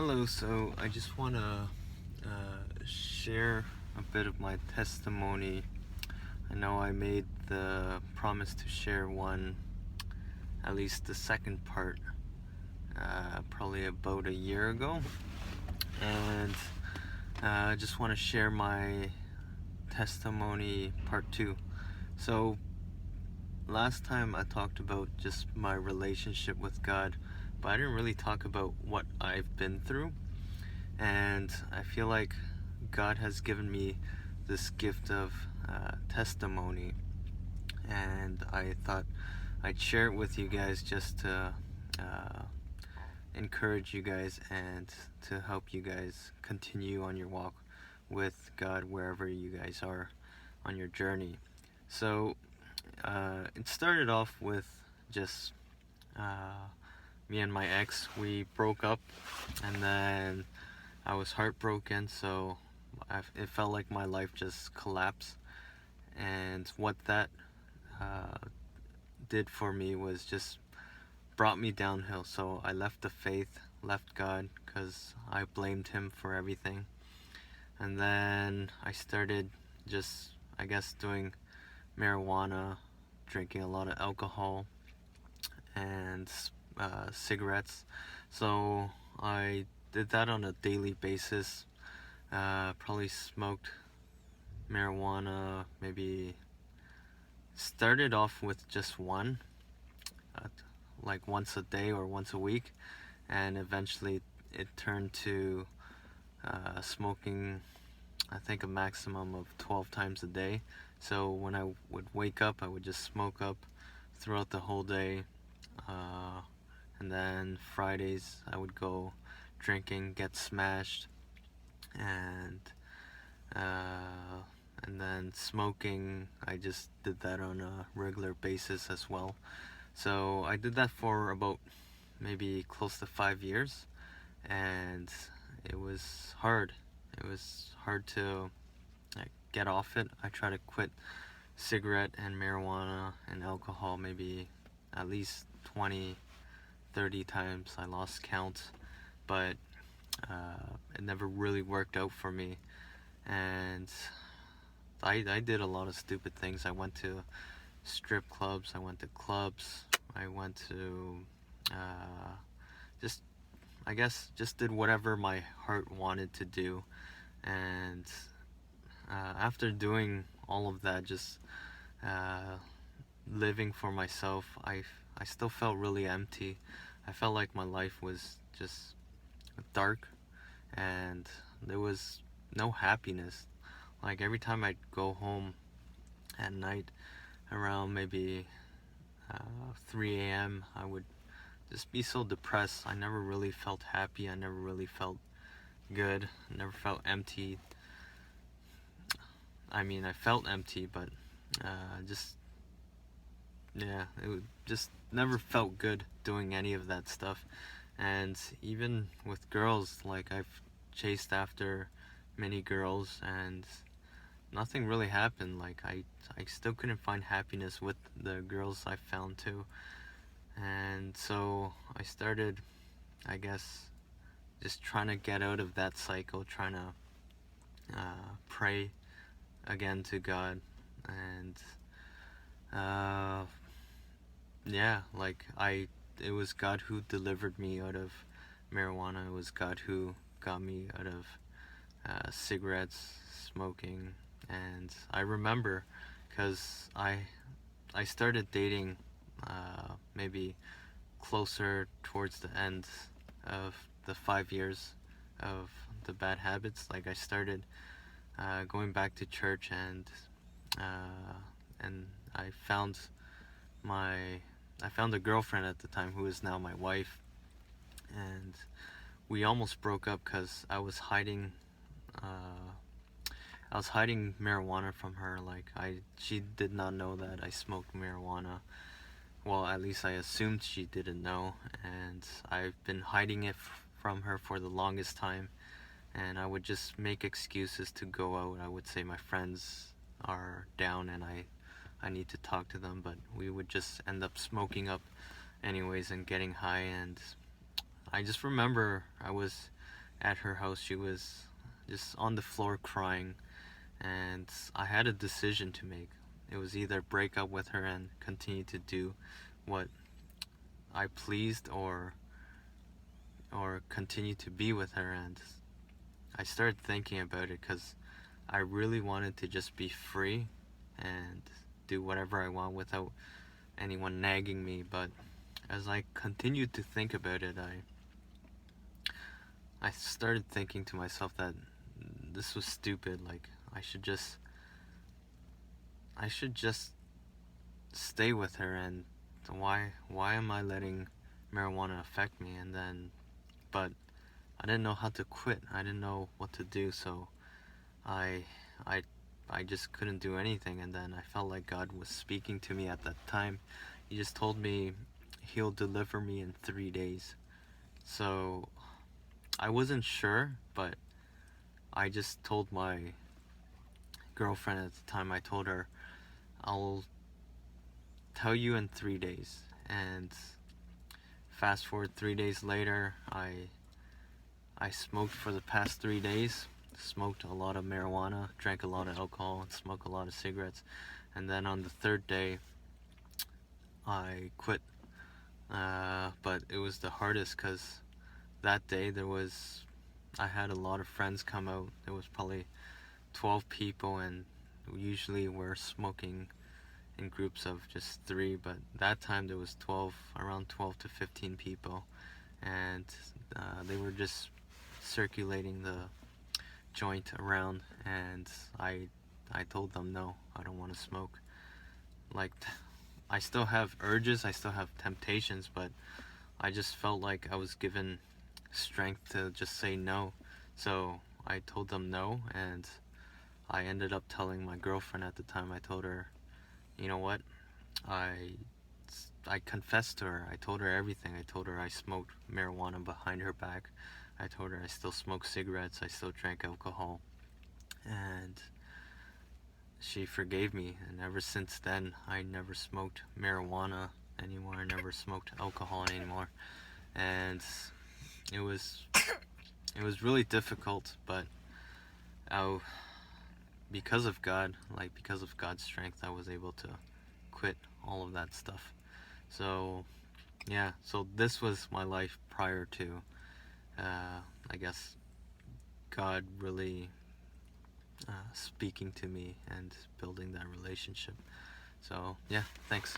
Hello, so I just want to share a bit of my testimony. I know I made the promise to share one, at least the second part, probably about a year ago. And I just want to share my testimony part two. So, last time I talked about just my relationship with God, but I didn't really talk about what I've been through. And I feel like God has given me this gift of testimony, and I thought I'd share it with you guys just to uh, encourage you guys and to help you guys continue on your walk with God wherever you guys are on your journey. So it started off with just me and my ex. We broke up, and then I was heartbroken, so it felt like my life just collapsed. And what that uh, did for me was just brought me downhill. So I left the faith, left God, because I blamed Him for everything. And then I started just, I guess, doing marijuana, drinking a lot of alcohol, and cigarettes. So I did that on a daily basis. Probably smoked marijuana, maybe started off with just one, uh, like once a day or once a week, and eventually it turned to smoking, I think, a maximum of 12 times a day. So when I would wake up, I would just smoke up throughout the whole day. Uh, and then Fridays, I would go drinking, get smashed, and uh, and then smoking, I just did that on a regular basis as well. So I did that for about maybe close to 5 years, and it was hard. It was hard to get off it. I tried to quit cigarette and marijuana and alcohol maybe at least 20, 30 times. I lost count, but it never really worked out for me. And I did a lot of stupid things. I went to strip clubs, I went to clubs, I went to just, I guess, just did whatever my heart wanted to do. And after doing all of that, just uh, living for myself, I still felt really empty. I felt like my life was just dark, and there was no happiness. Like every time I'd go home at night around maybe 3 a.m., I would just be so depressed. I never really felt happy. I never really felt good. I never felt empty. I mean, I felt empty, but just, yeah, just never felt good doing any of that stuff. And even with girls, like I've chased after many girls, and nothing really happened. Like I still couldn't find happiness with the girls I found too. And so I started, I guess, just trying to get out of that cycle, trying to pray again to God. And yeah, like it was God who delivered me out of marijuana. It was God who got me out of cigarettes, smoking. And I remember because I started dating maybe closer towards the end of the 5 years of the bad habits. Like I started going back to church, uh, and my I found a girlfriend at the time who is now my wife, and we almost broke up because uh, I was hiding marijuana from her. Like she did not know that I smoked marijuana. Well, at least I assumed she didn't know, and I've been hiding it from her for the longest time. And I would just make excuses to go out. I would say my friends are down and I need to talk to them, but we would just end up smoking up anyways and getting high. And I just remember I was at her house. She was just on the floor crying, and I had a decision to make. It was either break up with her and continue to do what I pleased, or continue to be with her. And I started thinking about it because I really wanted to just be free and do whatever I want without anyone nagging me. But as I continued to think about it, I started thinking to myself that this was stupid. Like, I should just stay with her. And why am I letting marijuana affect me? And then, but I didn't know how to quit. I didn't know what to do, so I I I just couldn't do anything. And then I felt like God was speaking to me at that time. He just told me he'll deliver me in 3 days. So I wasn't sure, but I just told my girlfriend at the time. I told her, I'll tell you in 3 days. And fast forward 3 days later, I smoked for the past 3 days. Smoked a lot of marijuana, drank a lot of alcohol, and smoked a lot of cigarettes. And then on the third day, I quit. But it was the hardest because that day I had a lot of friends come out. There was probably 12 people, and usually we're smoking in groups of just 3, but that time there was around 12 to 15 people, and they were just circulating the joint around. And I told them, no, I don't want to smoke. Like, I still have urges, I still have temptations, but I just felt like I was given strength to just say no. So I told them no, and I ended up telling my girlfriend at the time. I told her, you know what, I I confessed to her. I told her everything. I told her I smoked marijuana behind her back. I told her I still smoke cigarettes, I still drank alcohol, and she forgave me. And ever since then, I never smoked marijuana anymore. I never smoked alcohol anymore. And it was really difficult, but I, because of God, like because of God's strength, I was able to quit all of that stuff. So yeah, so this was my life prior to, I guess, God really speaking to me and building that relationship. So yeah, thanks.